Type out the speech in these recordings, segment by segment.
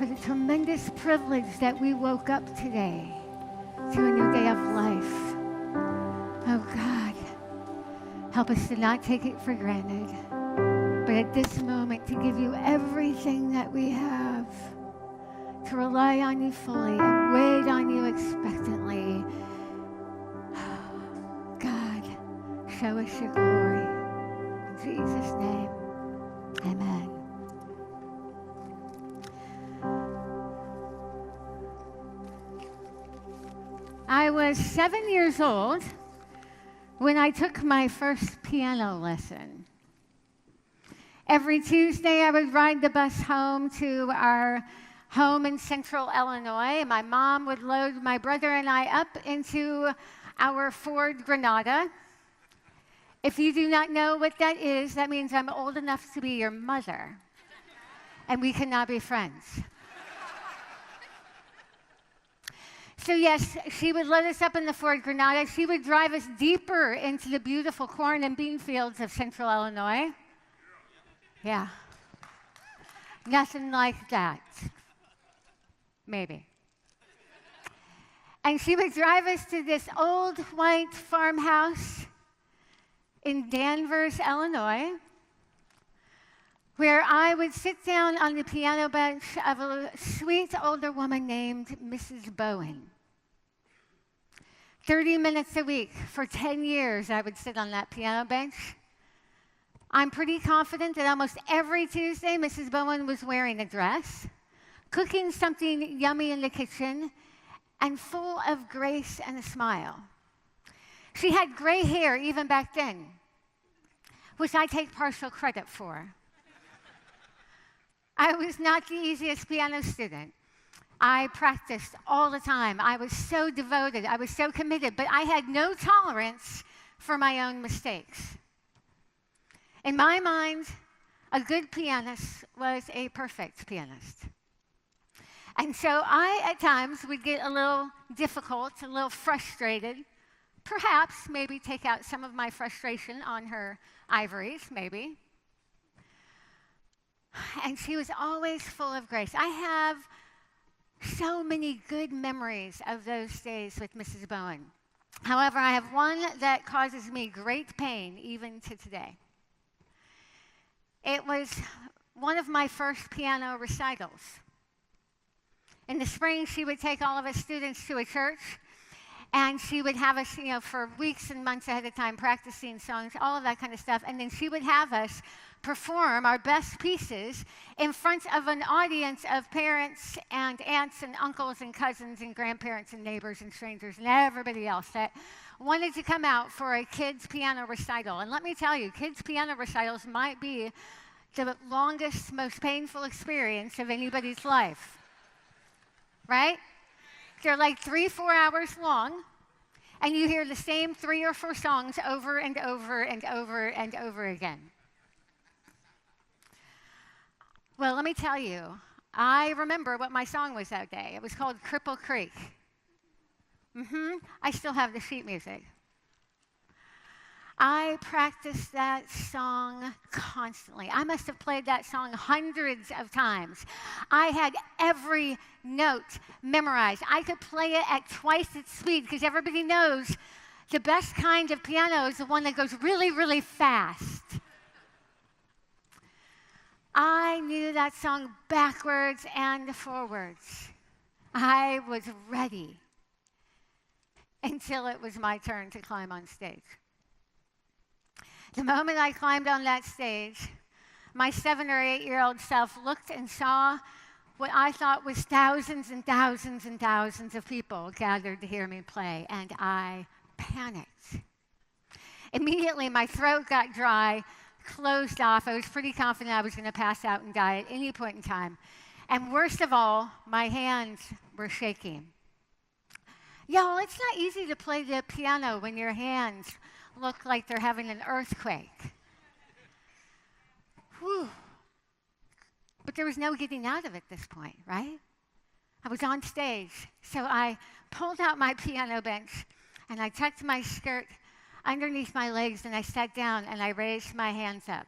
for the tremendous privilege that we woke up today to a new day of life. Oh God, help us to not take it for granted, but at this moment to give you everything that we have, to rely on you fully and wait on you expectantly. God, show us your glory. In Jesus' name, amen. I was 7 years old when I took my first piano lesson. Every Tuesday, I would ride the bus home to our home in central Illinois. My mom would load my brother and I up into our Ford Granada. If you do not know what that is, that means I'm old enough to be your mother, and we cannot be friends. So yes, she would load us up in the Ford Granada. She would drive us deeper into the beautiful corn and bean fields of central Illinois. Yeah. Nothing like that. Maybe. And she would drive us to this old white farmhouse in Danvers, Illinois, where I would sit down on the piano bench of a sweet older woman named Mrs. Bowen. 30 minutes a week for 10 years, I would sit on that piano bench. I'm pretty confident that almost every Tuesday, Mrs. Bowen was wearing a dress, cooking something yummy in the kitchen, and full of grace and a smile. She had gray hair even back then, which I take partial credit for. I was not the easiest piano student. I practiced all the time. I was so devoted. I was so committed, but I had no tolerance for my own mistakes. In my mind, a good pianist was a perfect pianist. And so I, at times, would get a little difficult, a little frustrated, perhaps maybe take out some of my frustration on her ivories, maybe. And she was always full of grace. I have so many good memories of those days with Mrs. Bowen. However, I have one that causes me great pain even to today. It was one of my first piano recitals. In the spring, she would take all of us students to a church, and she would have us, for weeks and months ahead of time practicing songs, all of that kind of stuff. And then she would have us perform our best pieces in front of an audience of parents and aunts and uncles and cousins and grandparents and neighbors and strangers and everybody else that wanted to come out for a kids' piano recital. And let me tell you, kids' piano recitals might be the longest, most painful experience of anybody's life. Right? They're like 3-4 hours long, and you hear the same 3 or 4 songs over and over and over and over again. Well, let me tell you, I remember what my song was that day. It was called Cripple Creek. I still have the sheet music. I practiced that song constantly. I must have played that song hundreds of times. I had every note memorized. I could play it at twice its speed because everybody knows the best kind of piano is the one that goes really, really fast. I knew that song backwards and forwards. I was ready until it was my turn to climb on stage. The moment I climbed on that stage, my 7 or 8-year-old self looked and saw what I thought was thousands and thousands and thousands of people gathered to hear me play, and I panicked. Immediately, my throat got dry, closed off. I was pretty confident I was going to pass out and die at any point in time. And worst of all, my hands were shaking. Y'all, it's not easy to play the piano when your hands look like they're having an earthquake. Whew. But there was no getting out of it at this point, right? I was on stage, so I pulled out my piano bench, and I tucked my skirt underneath my legs, and I sat down, and I raised my hands up.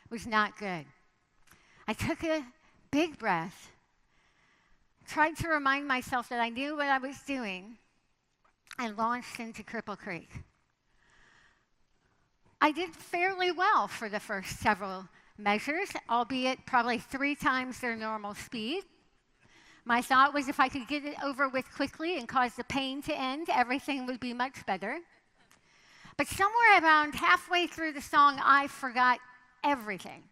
It was not good. I took a big breath, tried to remind myself that I knew what I was doing, and launched into Cripple Creek. I did fairly well for the first several measures, albeit probably 3 times their normal speed. My thought was if I could get it over with quickly and cause the pain to end, everything would be much better. But somewhere around halfway through the song, I forgot everything.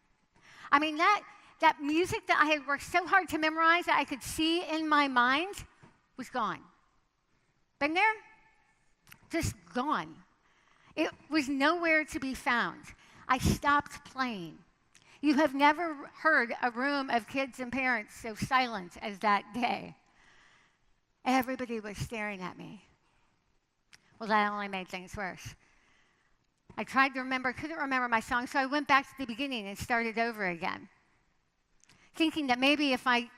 I mean, that music that I had worked so hard to memorize that I could see in my mind was gone. Been there? Just gone. It was nowhere to be found. I stopped playing. You have never heard a room of kids and parents so silent as that day. Everybody was staring at me. Well, that only made things worse. I tried to remember, couldn't remember my song, so I went back to the beginning and started over again, thinking that maybe if I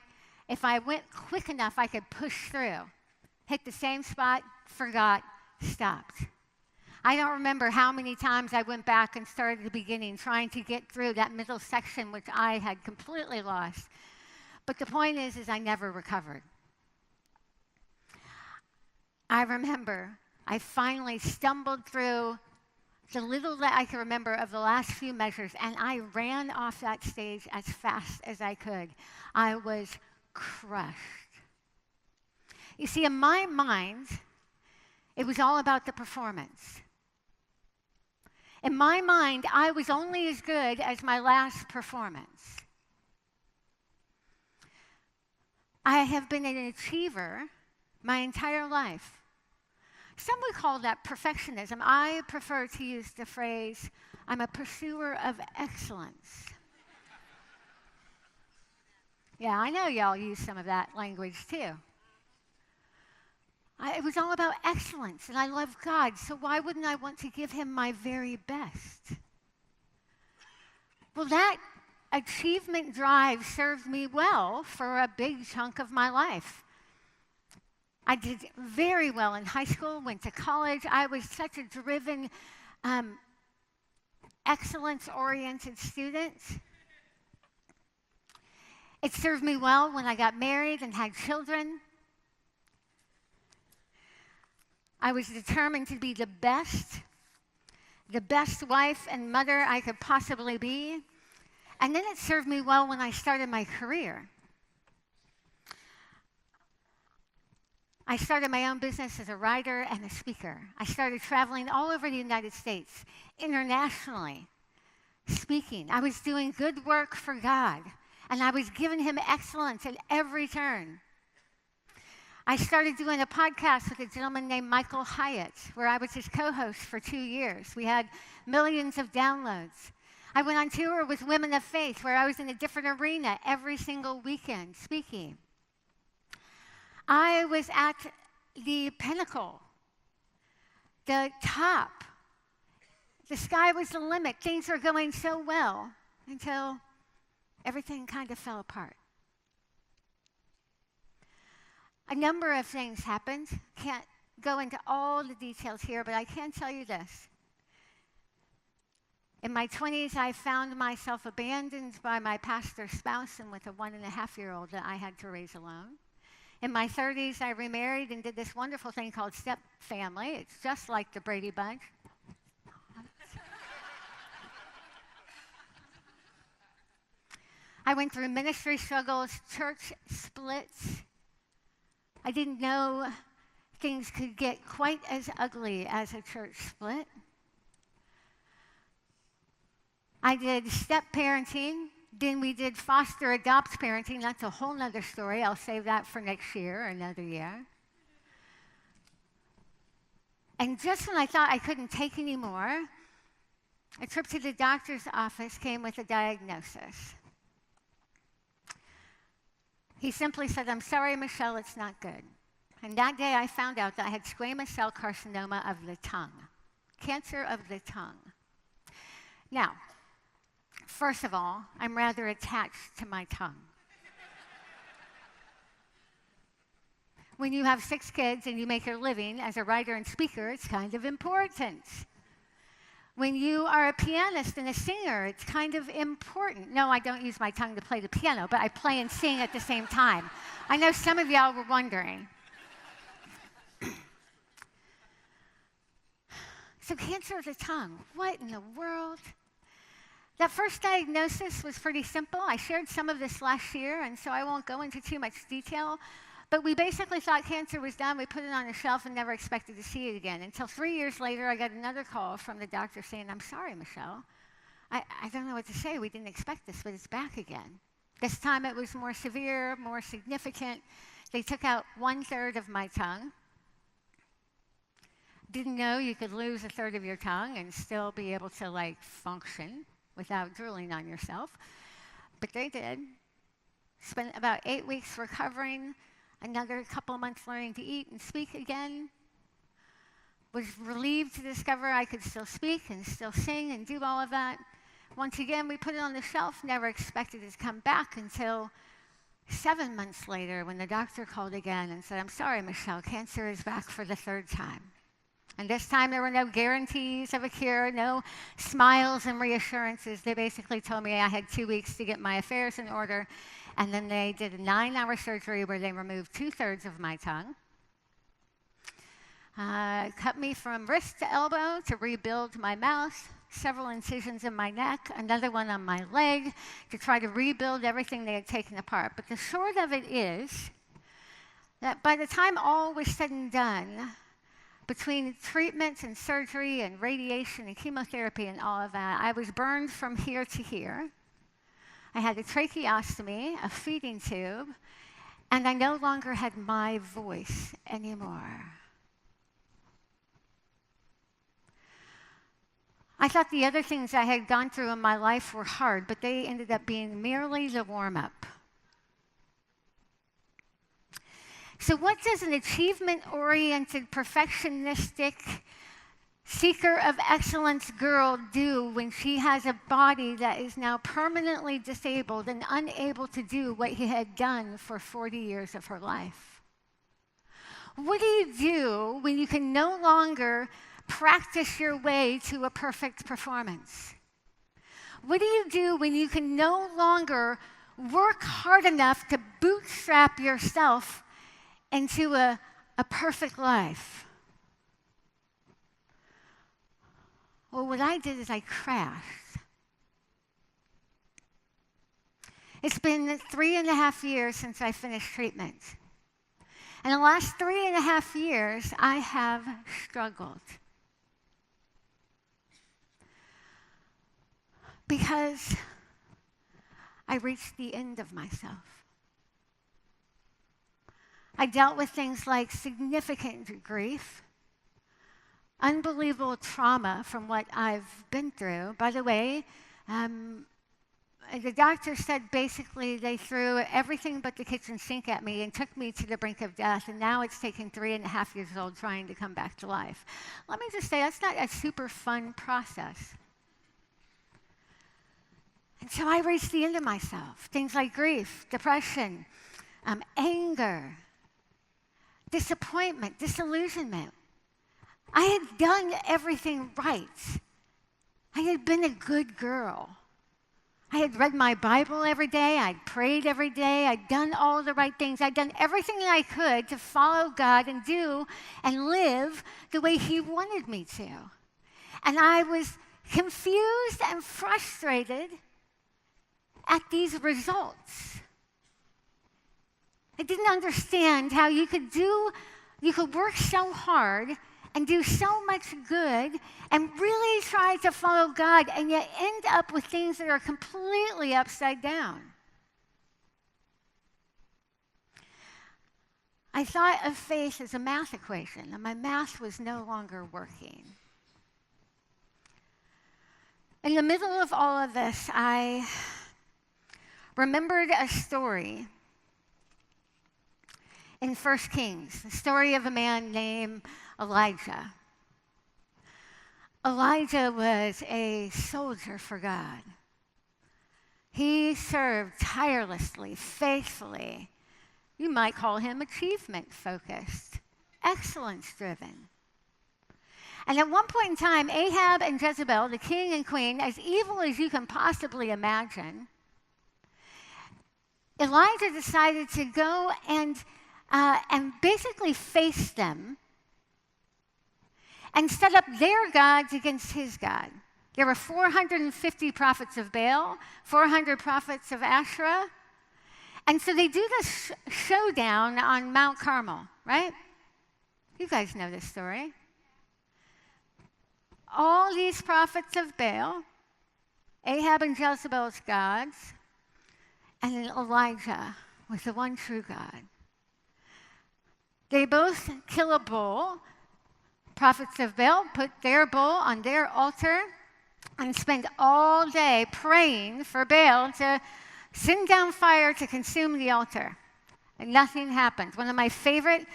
went quick enough, I could push through. Hit the same spot, forgot, stopped. I don't remember how many times I went back and started at the beginning, trying to get through that middle section, which I had completely lost. But the point is I never recovered. I remember I finally stumbled through the little that I can remember of the last few measures, and I ran off that stage as fast as I could. I was crushed. You see, in my mind, it was all about the performance. In my mind, I was only as good as my last performance. I have been an achiever my entire life. Some would call that perfectionism. I prefer to use the phrase, I'm a pursuer of excellence. Yeah, I know y'all use some of that language too. It was all about excellence, and I love God, so why wouldn't I want to give him my very best? Well, that achievement drive served me well for a big chunk of my life. I did very well in high school, went to college. I was such a driven, excellence-oriented student. It served me well when I got married and had children. I was determined to be the best wife and mother I could possibly be. And then it served me well when I started my career. I started my own business as a writer and a speaker. I started traveling all over the United States, internationally, speaking. I was doing good work for God, and I was giving him excellence at every turn. I started doing a podcast with a gentleman named Michael Hyatt, where I was his co-host for 2 years. We had millions of downloads. I went on tour with Women of Faith, where I was in a different arena every single weekend speaking. I was at the pinnacle, the top. The sky was the limit. Things were going so well until everything kind of fell apart. A number of things happened. Can't go into all the details here, but I can tell you this. In my 20s, I found myself abandoned by my pastor's spouse and with a 1.5-year-old that I had to raise alone. In my 30s, I remarried and did this wonderful thing called step family. It's just like the Brady Bunch. I went through ministry struggles, church splits. I didn't know things could get quite as ugly as a church split. I did step parenting. Then we did foster adopt parenting. That's a whole nother story. I'll save that for next year or another year. And just when I thought I couldn't take any more, a trip to the doctor's office came with a diagnosis. He simply said, "I'm sorry, Michele, it's not good." And that day I found out that I had squamous cell carcinoma of the tongue, cancer of the tongue. Now, first of all, I'm rather attached to my tongue. When you have 6 kids and you make your living as a writer and speaker, it's kind of important. When you are a pianist and a singer, it's kind of important. No, I don't use my tongue to play the piano, but I play and sing at the same time. I know some of y'all were wondering. So cancer of the tongue, what in the world? That first diagnosis was pretty simple. I shared some of this last year, and so I won't go into too much detail. But we basically thought cancer was done. We put it on a shelf and never expected to see it again. Until 3 years later, I got another call from the doctor saying, I'm sorry, Michele. I don't know what to say. We didn't expect this, but it's back again. This time it was more severe, more significant. They took out 1/3 of my tongue. Didn't know you could lose 1/3 of your tongue and still be able to, function without drooling on yourself. But they did. Spent about 8 weeks recovering. Another couple of months learning to eat and speak again. Was relieved to discover I could still speak and still sing and do all of that. Once again, we put it on the shelf, never expected it to come back until 7 months later when the doctor called again and said, I'm sorry, Michele, cancer is back for the 3rd time. And this time there were no guarantees of a cure, no smiles and reassurances. They basically told me I had 2 weeks to get my affairs in order. And then they did a 9-hour surgery where they removed 2/3 of my tongue. Cut me from wrist to elbow to rebuild my mouth, several incisions in my neck, another one on my leg to try to rebuild everything they had taken apart. But the short of it is that by the time all was said and done, between treatments and surgery and radiation and chemotherapy and all of that, I was burned from here to here. I had a tracheostomy, a feeding tube, and I no longer had my voice anymore. I thought the other things I had gone through in my life were hard, but they ended up being merely the warm-up. So what does an achievement-oriented, perfectionistic, seeker of excellence girl do when she has a body that is now permanently disabled and unable to do what he had done for 40 years of her life? What do you do when you can no longer practice your way to a perfect performance? What do you do when you can no longer work hard enough to bootstrap yourself into a perfect life? Well, what I did is I crashed. It's been 3.5 years since I finished treatment. And the last 3.5 years, I have struggled. Because I reached the end of myself. I dealt with things like significant grief, unbelievable trauma from what I've been through. By the way, the doctor said basically they threw everything but the kitchen sink at me and took me to the brink of death, and now it's taken 3.5 years old trying to come back to life. Let me just say, that's not a super fun process. And so I reached the end of myself. Things like grief, depression, anger, disappointment, disillusionment. I had done everything right. I had been a good girl. I had read my Bible every day. I'd prayed every day. I'd done all the right things. I'd done everything that I could to follow God and do and live the way He wanted me to. And I was confused and frustrated at these results. I didn't understand how you could work so hard and do so much good and really try to follow God and yet end up with things that are completely upside down. I thought of faith as a math equation, and my math was no longer working. In the middle of all of this, I remembered a story in 1 Kings, the story of a man named Elijah. Elijah was a soldier for God. He served tirelessly, faithfully. You might call him achievement-focused, excellence-driven. And at one point in time, Ahab and Jezebel, the king and queen, as evil as you can possibly imagine, Elijah decided to go and basically face them and set up their gods against his God. There were 450 prophets of Baal, 400 prophets of Asherah. And so they do this showdown on Mount Carmel, right? You guys know this story. All these prophets of Baal, Ahab and Jezebel's gods, and then Elijah with the one true God. They both kill a bull. Prophets of Baal put their bull on their altar and spend all day praying for Baal to send down fire to consume the altar. And nothing happened. One of my favorite,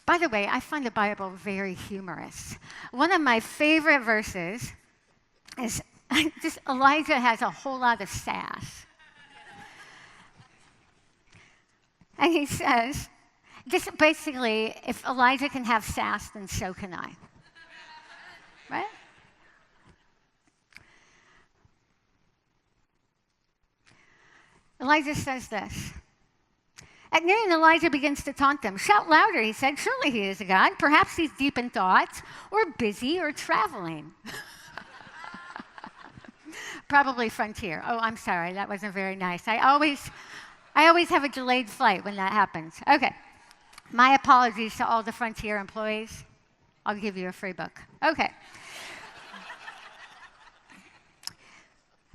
by the way, I find the Bible very humorous. One of my favorite verses is just Elijah has a whole lot of sass. And he says, just basically, if Elijah can have sass, then so can I. Right? Elijah says this. At noon, Elijah begins to taunt them. Shout louder, he said. Surely he is a god. Perhaps he's deep in thought, or busy, or traveling. Probably frontier. Oh, I'm sorry. That wasn't very nice. I always have a delayed flight when that happens. Okay. My apologies to all the Frontier employees. I'll give you a free book. Okay.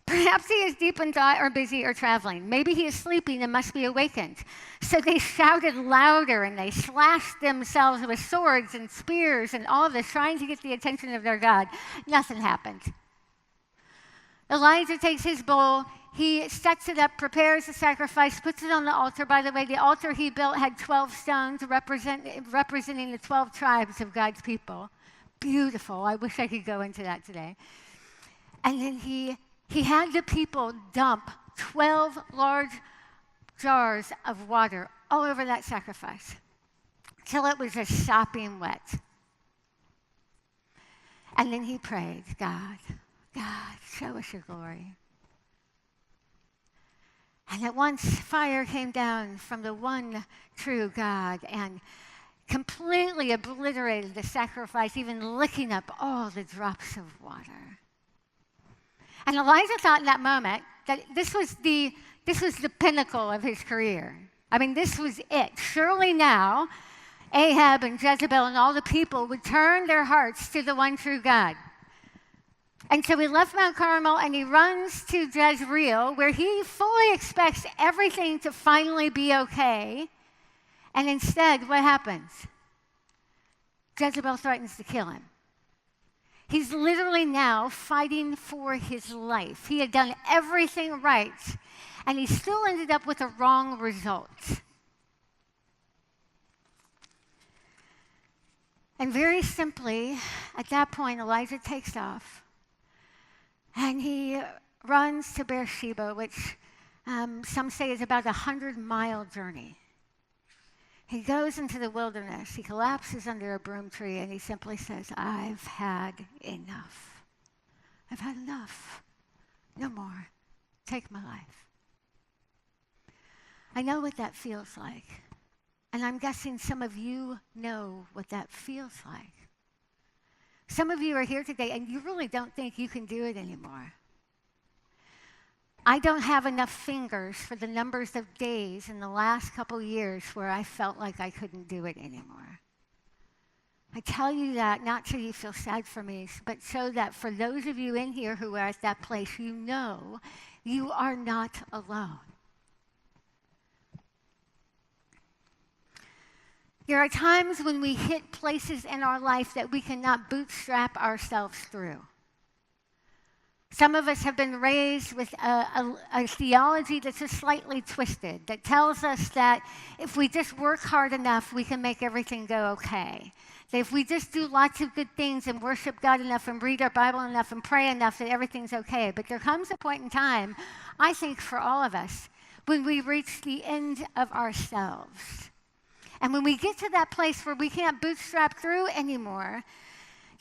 Perhaps he is deep in thought or busy or traveling. Maybe he is sleeping and must be awakened. So they shouted louder and they slashed themselves with swords and spears and all of this, trying to get the attention of their God. Nothing happened. Elijah takes his bull. He sets it up, prepares the sacrifice, puts it on the altar. By the way, the altar he built had 12 stones representing the 12 tribes of God's people. Beautiful. I wish I could go into that today. And then he had the people dump 12 large jars of water all over that sacrifice till it was just sopping wet. And then he prayed, God, show us your glory. And at once fire came down from the one true God and completely obliterated the sacrifice, even licking up all the drops of water. And Elijah thought in that moment that this was the pinnacle of his career. I mean, this was it. Surely now, Ahab and Jezebel and all the people would turn their hearts to the one true God. And so he left Mount Carmel and he runs to Jezreel, where he fully expects everything to finally be okay. And instead, what happens? Jezebel threatens to kill him. He's literally now fighting for his life. He had done everything right, and he still ended up with a wrong result. And very simply, at that point, Elijah takes off. And he runs to Beersheba, which some say is about a 100-mile journey. He goes into the wilderness. He collapses under a broom tree, and he simply says, I've had enough. I've had enough. No more. Take my life. I know what that feels like. And I'm guessing some of you know what that feels like. Some of you are here today and you really don't think you can do it anymore. I don't have enough fingers for the numbers of days in the last couple years where I felt like I couldn't do it anymore. I tell you that not so you feel sad for me, but so that for those of you in here who are at that place, you know you are not alone. There are times when we hit places in our life that we cannot bootstrap ourselves through. Some of us have been raised with a theology that's just slightly twisted, that tells us that if we just work hard enough, we can make everything go okay. That if we just do lots of good things and worship God enough and read our Bible enough and pray enough, that everything's okay. But there comes a point in time, I think for all of us, when we reach the end of ourselves. And when we get to that place where we can't bootstrap through anymore,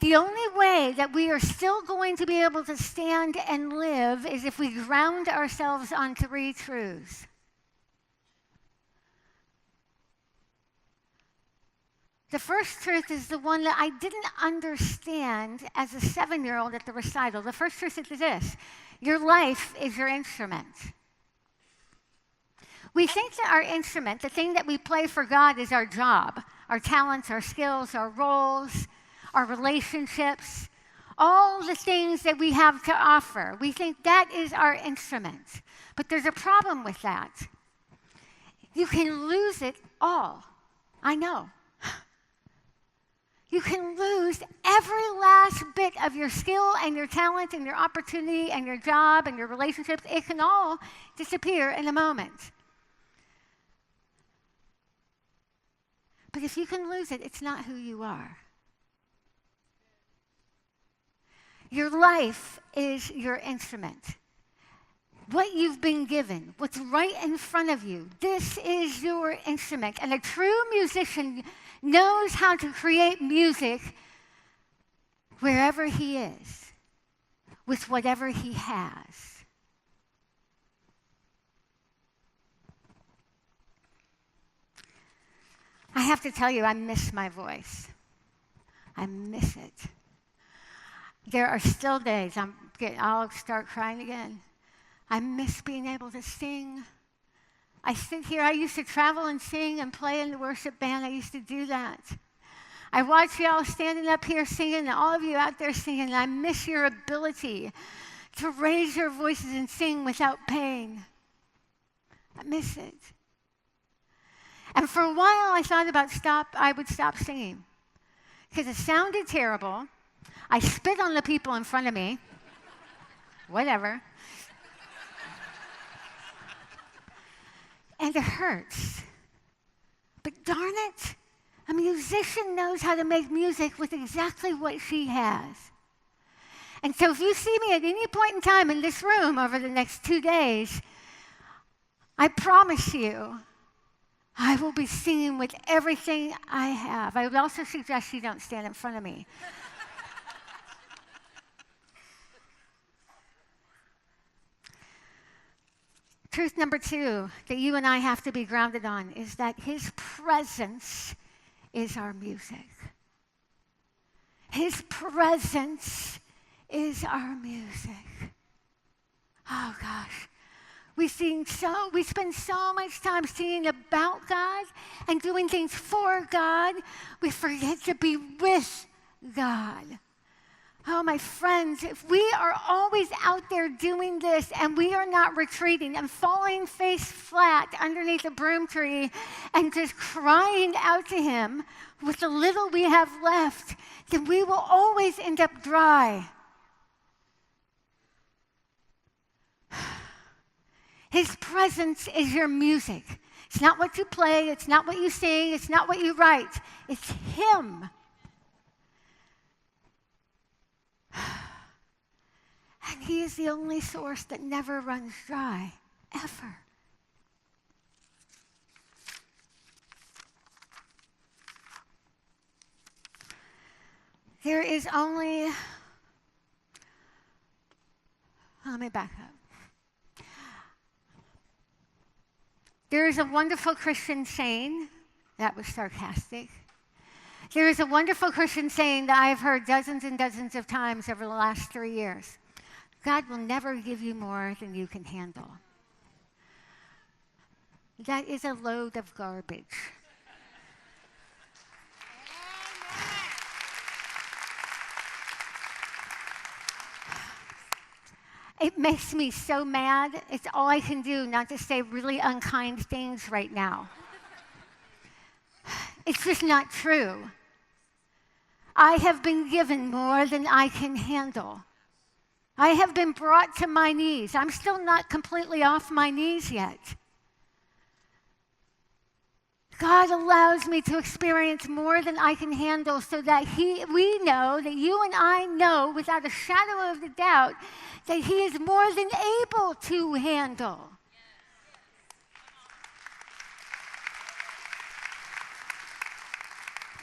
The only way that we are still going to be able to stand and live is if we ground ourselves on three truths. The first truth is the one that I didn't understand as a 7-year-old at the recital. The first truth is this: your life is your instrument. We think that our instrument, the thing that we play for God, is our job, our talents, our skills, our roles, our relationships, all the things that we have to offer. We think that is our instrument. But there's a problem with that. You can lose it all. I know. You can lose every last bit of your skill and your talent and your opportunity and your job and your relationships. It can all disappear in a moment. But if you can lose it, it's not who you are. Your life is your instrument. What you've been given, what's right in front of you, this is your instrument. And a true musician knows how to create music wherever he is, with whatever he has. I have to tell you, I miss my voice. I miss it. There are still days I'll start crying again. I miss being able to sing. I sit here. I used to travel and sing and play in the worship band. I used to do that. I watch you all standing up here singing and all of you out there singing. And I miss your ability to raise your voices and sing without pain. I miss it. And for a while, I thought about I would stop singing because it sounded terrible. I spit on the people in front of me. Whatever. And it hurts. But darn it, a musician knows how to make music with exactly what she has. And so if you see me at any point in time in this room over the next 2 days, I promise you, I will be singing with everything I have. I would also suggest you don't stand in front of me. Truth number 2 that you and I have to be grounded on is that His presence is our music. His presence is our music. Oh gosh. We spend so much time singing about God and doing things for God. We forget to be with God. Oh, my friends, if we are always out there doing this and we are not retreating and falling face flat underneath a broom tree and just crying out to Him with the little we have left, then we will always end up dry. His presence is your music. It's not what you play, it's not what you sing, it's not what you write. It's Him. And He is the only source that never runs dry, ever. There is only, let me back up. There is a wonderful Christian saying, that was sarcastic. There is a wonderful Christian saying that I have heard dozens and dozens of times over the last 3 years. God will never give you more than you can handle. That is a load of garbage. It makes me so mad. It's all I can do not to say really unkind things right now. It's just not true. I have been given more than I can handle. I have been brought to my knees. I'm still not completely off my knees yet. God allows me to experience more than I can handle so that we know, that you and I know without a shadow of a doubt, that He is more than able to handle.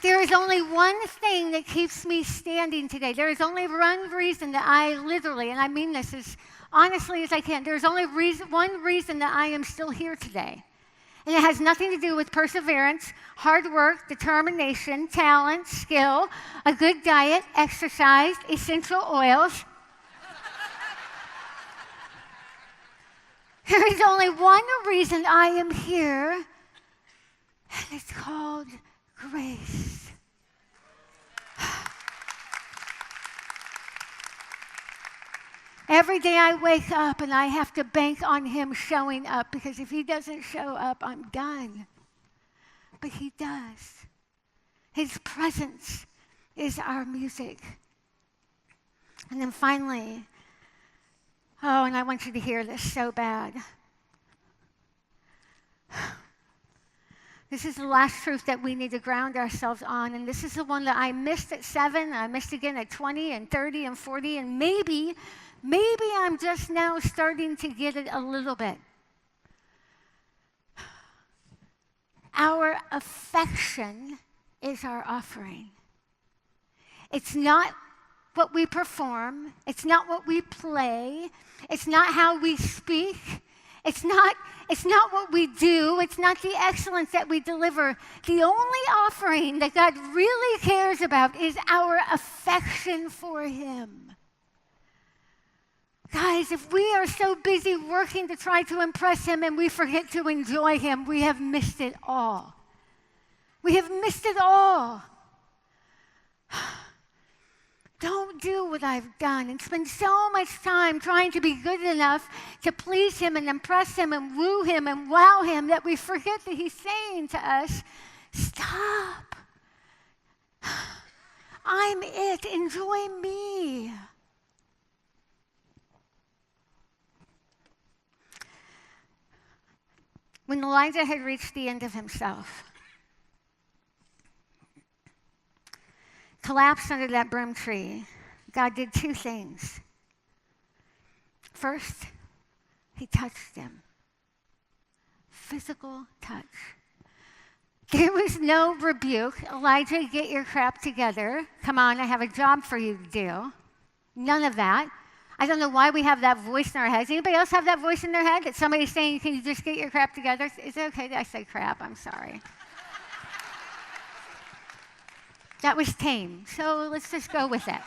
There is only one thing that keeps me standing today. There is only one reason that I literally, and I mean this as honestly as I can, there's only one reason that I am still here today. And it has nothing to do with perseverance, hard work, determination, talent, skill, a good diet, exercise, essential oils. There is only one reason I am here, and it's called grace. Every day I wake up and I have to bank on him showing up, because if he doesn't show up, I'm done. But he does. His presence is our music. And then finally, oh, and I want you to hear this so bad. This is the last truth that we need to ground ourselves on, and this is the one that I missed at 7, I missed again at 20 and 30 and 40, and maybe I'm just now starting to get it a little bit. Our affection is our offering. It's not what we perform. It's not what we play. It's not how we speak. It's not what we do. It's not the excellence that we deliver. The only offering that God really cares about is our affection for him. Guys, if we are so busy working to try to impress him and we forget to enjoy him, we have missed it all. We have missed it all. Don't do what I've done and spend so much time trying to be good enough to please him and impress him and woo him and wow him that we forget that he's saying to us, stop. I'm it. Enjoy me. When Elijah had reached the end of himself, collapsed under that broom tree, God did 2 things. First, he touched him. Physical touch. There was no rebuke. Elijah, get your crap together. Come on, I have a job for you to do. None of that. I don't know why we have that voice in our heads. Anybody else have that voice in their head that somebody's saying, can you just get your crap together? Is it okay that I say crap? I'm sorry. That was tame, so let's just go with it.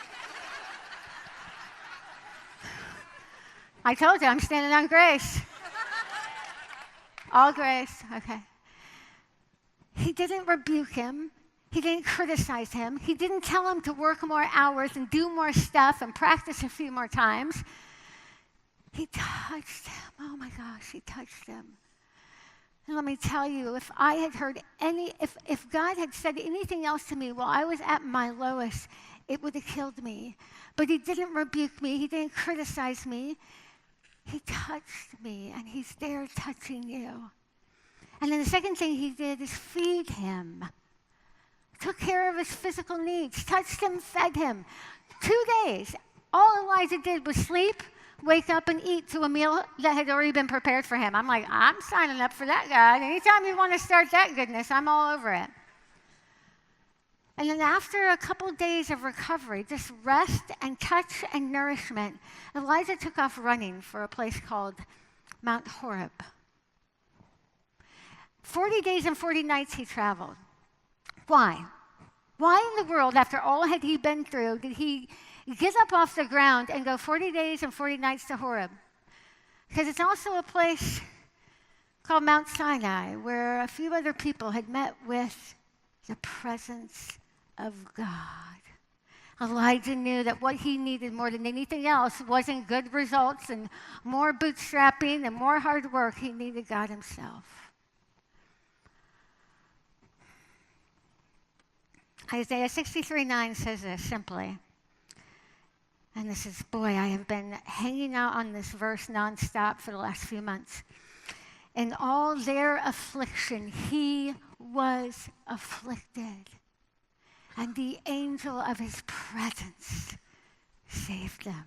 I told you, I'm standing on grace. All grace, okay. He didn't rebuke him. He didn't criticize him. He didn't tell him to work more hours and do more stuff and practice a few more times. He touched him. Oh my gosh, he touched him. And let me tell you, if I had heard if God had said anything else to me while I was at my lowest, it would have killed me. But he didn't rebuke me. He didn't criticize me. He touched me, and he's there touching you. And then the second thing he did is feed him. Took care of his physical needs, touched him, fed him. 2 days. All Elijah did was sleep, wake up, and eat to a meal that had already been prepared for him. I'm like, I'm signing up for that, God. Anytime you want to start that goodness, I'm all over it. And then after a couple days of recovery, just rest and touch and nourishment, Elijah took off running for a place called Mount Horeb. 40 days and 40 nights he traveled. Why? Why in the world, after all had he been through, did he get up off the ground and go 40 days and 40 nights to Horeb? Because it's also a place called Mount Sinai, where a few other people had met with the presence of God. Elijah knew that what he needed more than anything else wasn't good results and more bootstrapping and more hard work. He needed God himself. Isaiah 63:9 says this simply. And this is, boy, I have been hanging out on this verse nonstop for the last few months. In all their affliction, he was afflicted. And the angel of his presence saved them.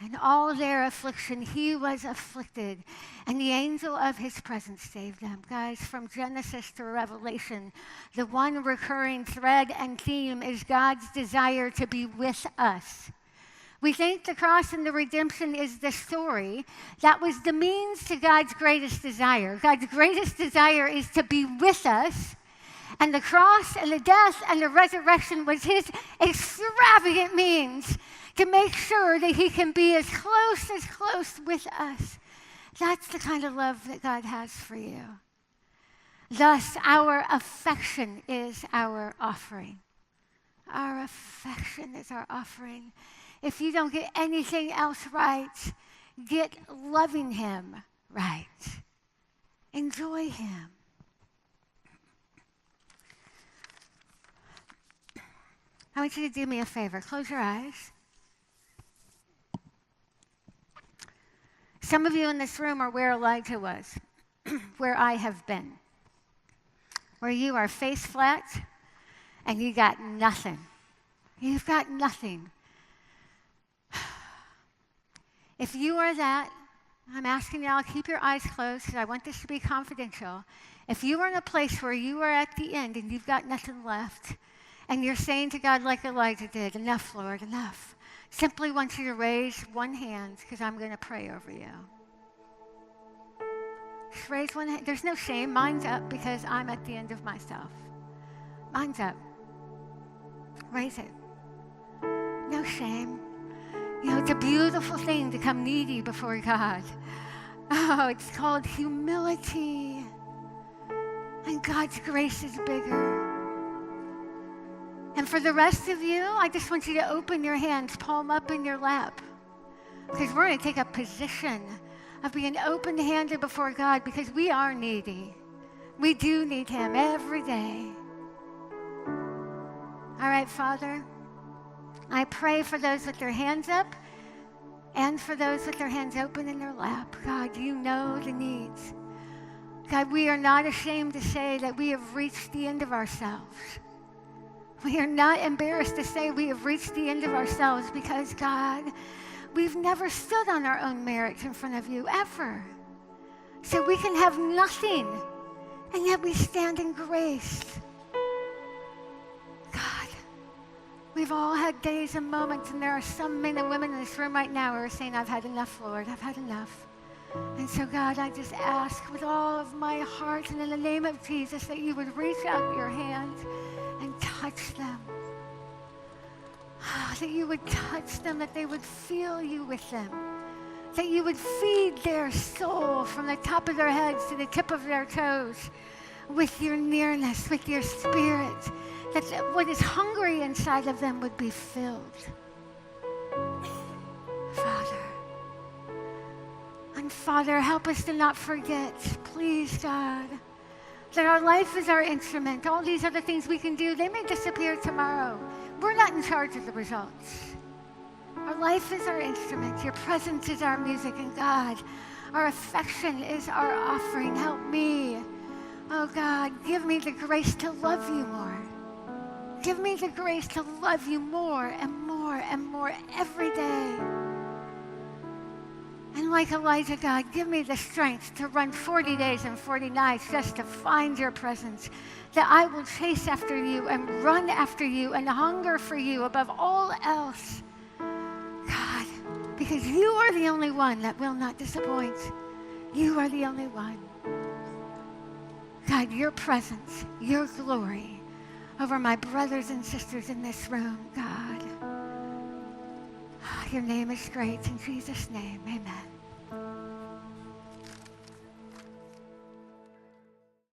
And all their affliction, he was afflicted, and the angel of his presence saved them. Guys, from Genesis to Revelation, the one recurring thread and theme is God's desire to be with us. We think the cross and the redemption is the story. That was the means to God's greatest desire. God's greatest desire is to be with us. And the cross and the death and the resurrection was his extravagant means to make sure that he can be as close with us. That's the kind of love that God has for you. Thus, our affection is our offering. Our affection is our offering. If you don't get anything else right, get loving him right. Enjoy him. I want you to do me a favor. Close your eyes. Some of you in this room are where Elijah was, where I have been, where you are face flat and you got nothing. You've got nothing. If you are that, I'm asking y'all, keep your eyes closed because I want this to be confidential. If you are in a place where you are at the end and you've got nothing left, and you're saying to God like Elijah did, enough, Lord, enough. Simply want you to raise one hand because I'm going to pray over you. Just raise one hand. There's no shame. Mine's up because I'm at the end of myself. Mine's up. Raise it. No shame. You know, it's a beautiful thing to come needy before God. Oh, it's called humility. And God's grace is bigger. And for the rest of you, I just want you to open your hands, palm up in your lap. Because we're going to take a position of being open-handed before God because we are needy. We do need him every day. All right, Father, I pray for those with their hands up and for those with their hands open in their lap. God, you know the needs. God, we are not ashamed to say that we have reached the end of ourselves. We are not embarrassed to say we have reached the end of ourselves because, God, we've never stood on our own merits in front of you, ever. So we can have nothing, and yet we stand in grace. God, we've all had days and moments, and there are some men and women in this room right now who are saying, I've had enough, Lord, I've had enough. And so, God, I just ask with all of my heart and in the name of Jesus that you would reach out your hand and touch them. That you would touch them, that they would feel you with them. That you would feed their soul from the top of their heads to the tip of their toes with your nearness, with your spirit. That what is hungry inside of them would be filled. Father. And Father, help us to not forget, please, God, that our life is our instrument. All these other things we can do, they may disappear tomorrow. We're not in charge of the results. Our life is our instrument. Your presence is our music. And God, our affection is our offering. Help me. Oh God, give me the grace to love you more. Give me the grace to love you more and more and more every day. And like Elijah, God, give me the strength to run 40 days and 40 nights just to find your presence, that I will chase after you and run after you and hunger for you above all else. God, because you are the only one that will not disappoint. You are the only one. God, your presence, your glory over my brothers and sisters in this room, God. Your name is great. In Jesus' name, amen.